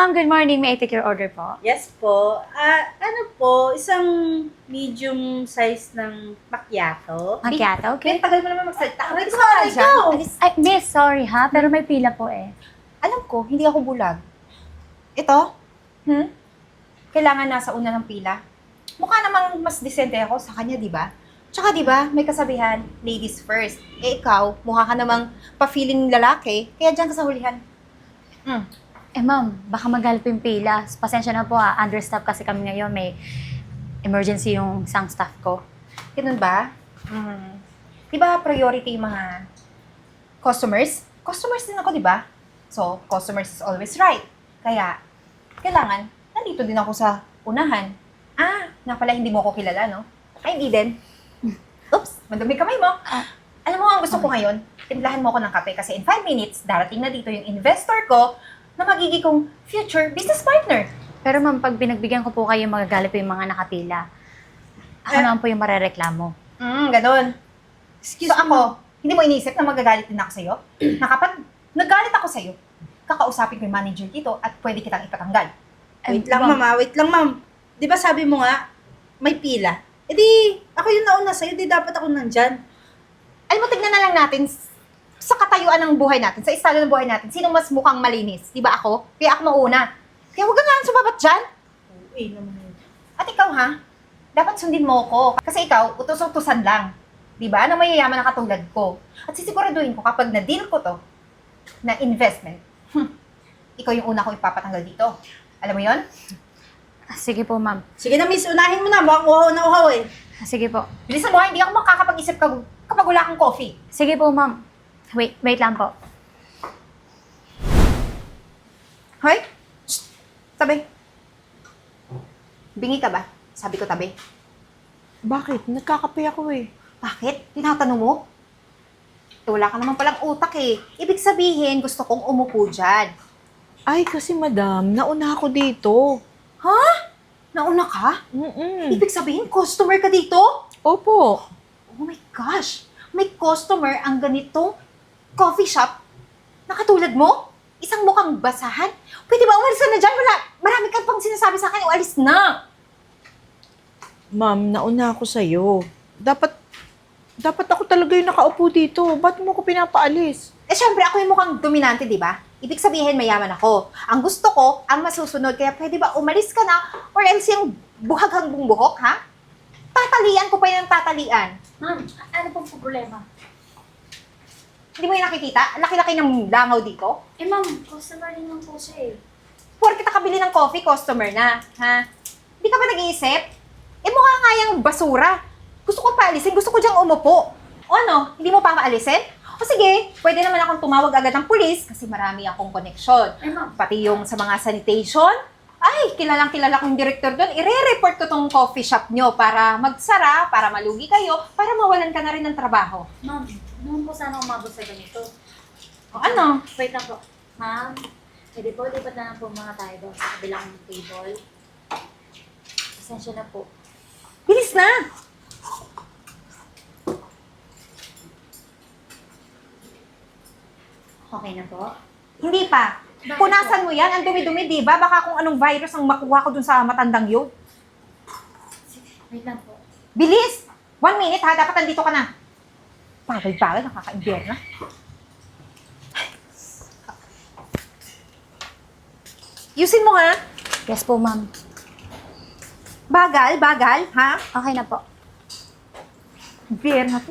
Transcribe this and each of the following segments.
ma'am. Good morning. May I take your order po? Yes po. Ano po, isang medium size ng macchiato. Macchiato, okay? Tagal mo naman magsalita. Aray Alis ko, ka aray dyan. ko! Alis. Ay, miss, sorry ha, pero may pila po eh. Alam ko, hindi ako bulag. Ito, kailangan nasa una ng pila. Mukha namang mas disente ako sa kanya, di ba? Tsaka di ba, may kasabihan, ladies first. Eh ikaw, mukha ka namang pa-feeling lalaki, kaya dyan ka sa hulihan. Eh ma'am, baka magalit po yung pila. Pasensya na po ha, understaff kasi kami ngayon. May emergency yung isang staff ko. Ganun ba? Di ba priority yung mga customers? Customers din ako, di ba? So, customers is always right. Kaya, kailangan, nandito din ako sa unahan. Nga pala, hindi mo ako kilala, no? I'm Eden. Oops, madumi kamay mo. Alam mo, ang gusto ko ngayon, timplahan mo ako ng kape kasi in 5 minutes, darating na dito yung investor ko na magiging kong future business partner. Pero ma'am, pag pinagbigyan ko po kayo, magagalit po yung mga nakapila. Ako naman po yung marereklamo. Ganun. So ako, hindi mo iniisip na magagalit din ako sa'yo? Na kapag nagalit ako sa'yo, kakausapin ko yung manager dito at pwede kitang ipatanggal. Wait lang, ma'am. Wait lang, ma'am. Di ba sabi mo nga, may pila? E di, ako yung nauna sa'yo, di dapat ako nandyan. Alam mo, tignan na lang natin sa katayuan ng buhay natin, sa estado ng buhay natin, sino mas mukhang malinis? Di ba ako? Kaya ako mauna. Kaya huwag ka nga sumabat dyan. Naman yun. At ikaw ha, dapat sundin mo ko. Kasi ikaw, utos-utusan lang. Di ba? Na mayayaman na katulad ko. At sisiguraduhin ko kapag na-deal ko to, na investment, ikaw yung una kong ipapatanggal dito. Alam mo yon? Sige po ma'am. Sige na, miss. Unahin mo na. Mukhang uhaw na uhaw eh. Sige po. Bilisan mo ha, hindi ako makakapag-isip kapag wala kang coffee. Sige po ma'am. Wait lang po. Hoy! Shh! Tabi. Bingi ka ba? Sabi ko tabi. Bakit? Nagkakape ako eh. Bakit? Tinatanong mo? Wala ka naman palang utak eh. Ibig sabihin, gusto kong umupo dyan. Ay, kasi madam, nauna ako dito. Nauna ka? Mm-mm. Ibig sabihin, customer ka dito? Opo. Oh my gosh! May customer ang ganitong coffee shop na katulad mo? Isang mukhang basahan? Pwede ba umalis ka na dyan? Marami kang pang sinasabi sa akin, umalis na! Ma'am, nauna ako sa'yo. Dapat ako talaga yung nakaupo dito. Ba't mo ko pinapaalis? Eh syempre, ako yung mukhang dominante, di ba? Ibig sabihin, mayaman ako. Ang gusto ko, ang masusunod. Kaya pwede ba umalis ka na or else yung buhaghang buhok, ha? Tatalian ko pa yung tatalian. Ma'am, ano pong problema? Hindi mo yung nakikita? Ang laki-laki ng langaw dito. Eh ma'am, customer din lang po siya eh. Porke kabili ng coffee, customer na, ha? Hindi ka ba nag-iisip? Eh mukha nga yung basura. Gusto ko paalisin, gusto ko diyang umupo. O ano, hindi mo pa maalisin? O sige, pwede naman akong tumawag agad ng pulis kasi marami akong koneksyon. Eh ma'am, Pati yung sa mga sanitation. Ay, kilala ko yung director doon. I-report ko tong coffee shop nyo para magsara, para malugi kayo, para mawalan ka na rin ng trabaho. ma'am, naman po sana umabot sa ganito. O ano? Wait lang po. Ma'am, pwede po, lipat na lang po mga tayo doon sa kabilang table. Pasensya na po. Bilis na! Okay na po? Hindi pa. Punasan mo yan. Ang dumi-dumi, di ba? Baka kung anong virus ang makuha ko dun sa matandang yun. Wait lang po. Bilis! 1 minute ha, dapat nandito ka na. Bagay-bagay, nakaka-imbiyer na. Yusin mo ha. Yes po ma'am. Bagal, ha? Okay na po. Imbiyer na to.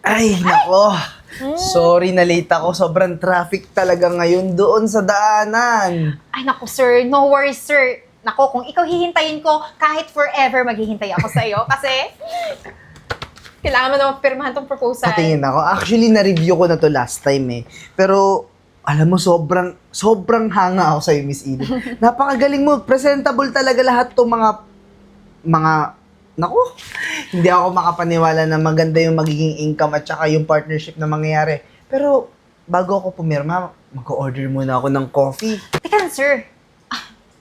Ay, nako. Sorry na late ako. Sobrang traffic talaga ngayon doon sa daanan. Ay naku sir, no worries sir. Nako, kung ikaw hihintayin ko, kahit forever maghihintay ako sa iyo. Kasi, kailangan mo naman pirmahan tong proposal. Patingin ako. Actually, na-review ko na to last time eh. Pero, alam mo, sobrang hanga ako sa'yo, Miss Eden. Napakagaling mo. Presentable talaga lahat tong mga naku, hindi ako makapaniwala na maganda yung magiging income at saka yung partnership na mangyayari. Pero, bago ako pumirma, mag-order muna ako ng coffee. Teka lang, sir.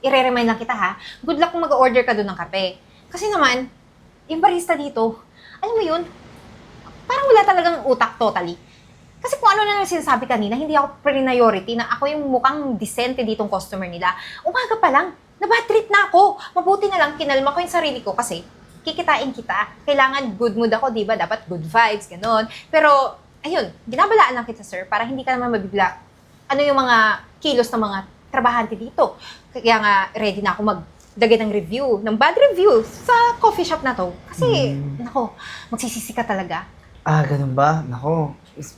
I-remind lang kita, ha? Good luck kung mag-order ka doon ng kape. Kasi naman, yung barista dito, alam mo yun, parang wala talagang utak totally. Kasi kung ano na lang sinasabi kanina, hindi ako priority na ako yung mukhang decente ditong customer nila. Umaga pa lang, na-bad trip na ako. Mabuti na lang, kinalma ko yung sarili ko kasi kikitain kita. Kailangan good mood ako, di ba? Dapat good vibes, ganun. Pero, ayun, binabalaan lang kita, sir, para hindi ka naman mabigla. Ano yung mga kilos ng mga trabahante dito. Kaya nga, ready na ako magdagay ng review, ng bad review sa coffee shop na to. Kasi, nako, magsisisi ka talaga. Ah, ganun ba? Nako.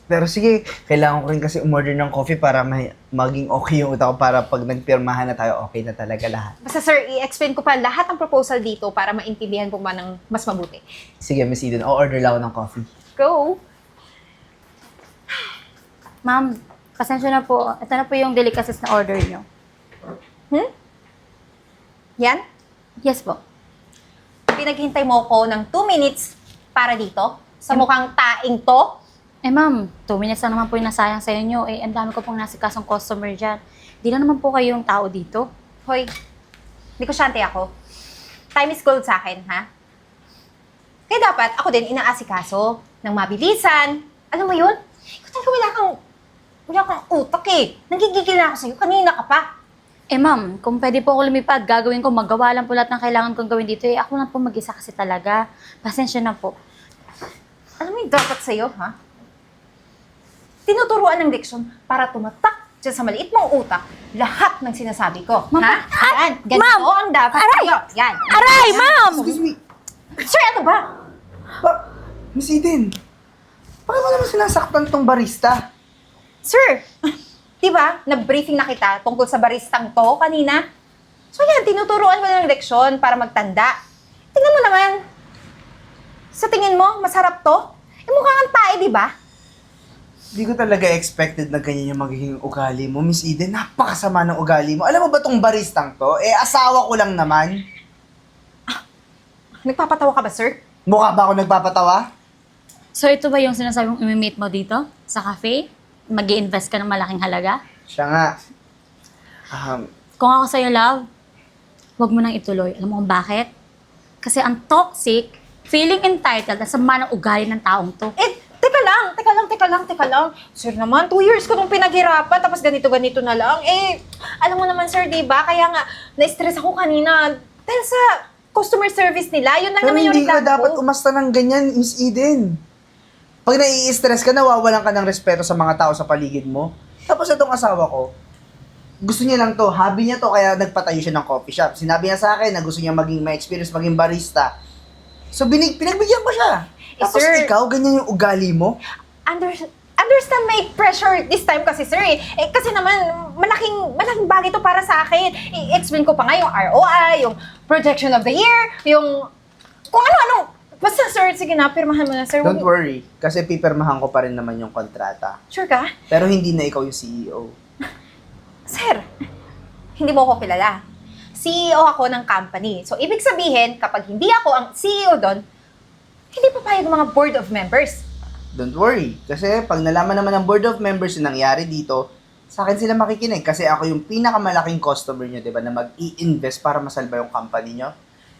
Pero sige, kailangan ko rin kasi umorder ng coffee para maging okay yung utak ko para pag nagpirmahan na tayo, okay na talaga lahat. Basta sir, i-explain ko pa lahat ng proposal dito para maintindihan ko pa ng mas mabuti. Sige, Miss Eden, o-order lang ako ng coffee. Go! Ma'am, pasensya na po. Ito na po yung delicacies na order nyo. Yan? Yes po. Pinaghintay mo ko ng 2 minutes para dito? Sa mukhang taing to? Eh ma'am, 2 minutes na naman po yung nasayang sa inyo. Eh, ang dami ko pong nasikasong customer dyan. Di na naman po kayong tao dito. Hoy, negosyante ako. Time is gold sa akin, ha? Kaya dapat ako din inaasikaso ng mabilisan. Alam mo yun? Ikaw talaga wala kang utak eh. Nagigigil na ako sa'yo. Kanina ka pa. Eh ma'am, kung pwede po ako lumipad, gagawin ko, magawa lang po lahat ng kailangan kong gawin dito. Eh, ako lang po mag-isa kasi talaga. Pasensya na po. Alam mo yung dapat sa'yo, ha? Tinuturuan ng leksyon para tumatak dyan sa maliit mong utak lahat ng sinasabi ko. Ma'am, ha? Yan. Ganito ma'am! ang dapat Aray! sa'yo. Yan. Aray, ma'am! Excuse me. Sir, ano ba? Miss Eden, bakit mo naman sinasaktan tong barista? Sir, di ba, nag-briefing na kita tungkol sa baristang to kanina? So yan, tinuturuan ko ng leksyon para magtanda. Tingnan mo naman. Sa tingin mo, masarap to? Eh, mukha kang tae, di ba? Hindi ko talaga expected na ganyan yung magiging ugali mo, Miss Eden. Napakasama ng ugali mo. Alam mo ba tong baristang to? Eh, asawa ko lang naman. Nagpapatawa ka ba, sir? Mukha ba ako nagpapatawa? So ito ba yung sinasabi mong imi-meet mo dito? Sa cafe? mag invest ka ng malaking halaga? Siya nga. Kung ako sa'yo, love, huwag mo nang ituloy. Alam mo kung bakit? Kasi ang toxic, feeling entitled, at sama ng ugali ng taong to. Eh, teka lang. Sir naman, 2 years ko nung pinaghirapan, tapos ganito-ganito na lang. Eh, alam mo naman, sir, di ba? Kaya nga, na-stress ako kanina. Dahil sa customer service nila, yun lang Pero naman yung hindi ka reklamo dapat ko. umasta ng ganyan, Miss Eden. Pag nai-stress ka, nawawalan ka ng respeto sa mga tao sa paligid mo. Tapos itong asawa ko, gusto niya lang to, hobby niya to, kaya nagpatayo siya ng coffee shop. Sinabi niya sa akin na gusto niya maging ma-experience, maging barista. So, pinagbigyan ko siya. Tapos sir. ikaw, ganyan yung ugali mo. Understand my pressure this time kasi, sir. Eh, kasi naman, malaking bagay to para sa akin. I-explain ko pa nga yung ROI, yung projection of the year, yung kung ano-ano. Basta, sir, sige na, pirmahan mo na, sir. Don't worry, kasi pipirmahan ko pa rin naman yung kontrata. Sure ka? Pero hindi na ikaw yung CEO. Sir, hindi mo ako kilala. CEO ako ng company. So, ibig sabihin, kapag hindi ako ang CEO doon, hindi papayag ng mga board of members. Don't worry, kasi pag nalaman naman ng board of members yung nangyari dito, sa akin sila makikinig kasi ako yung pinakamalaking customer nyo, di ba, na mag-i-invest para masalba yung company nyo.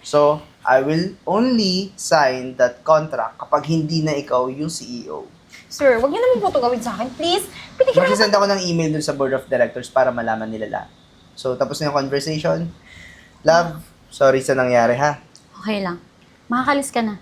So, I will only sign that contract kapag hindi na ikaw yung CEO. Sir, wag niyo naman po ito gawin sa akin, please. Pinigyan ako. Magsisend ako ng email dun sa board of directors para malaman nila lahat. So, tapos na yung conversation. Love, sorry sa nangyari ha. Okay lang. Makakalis ka na.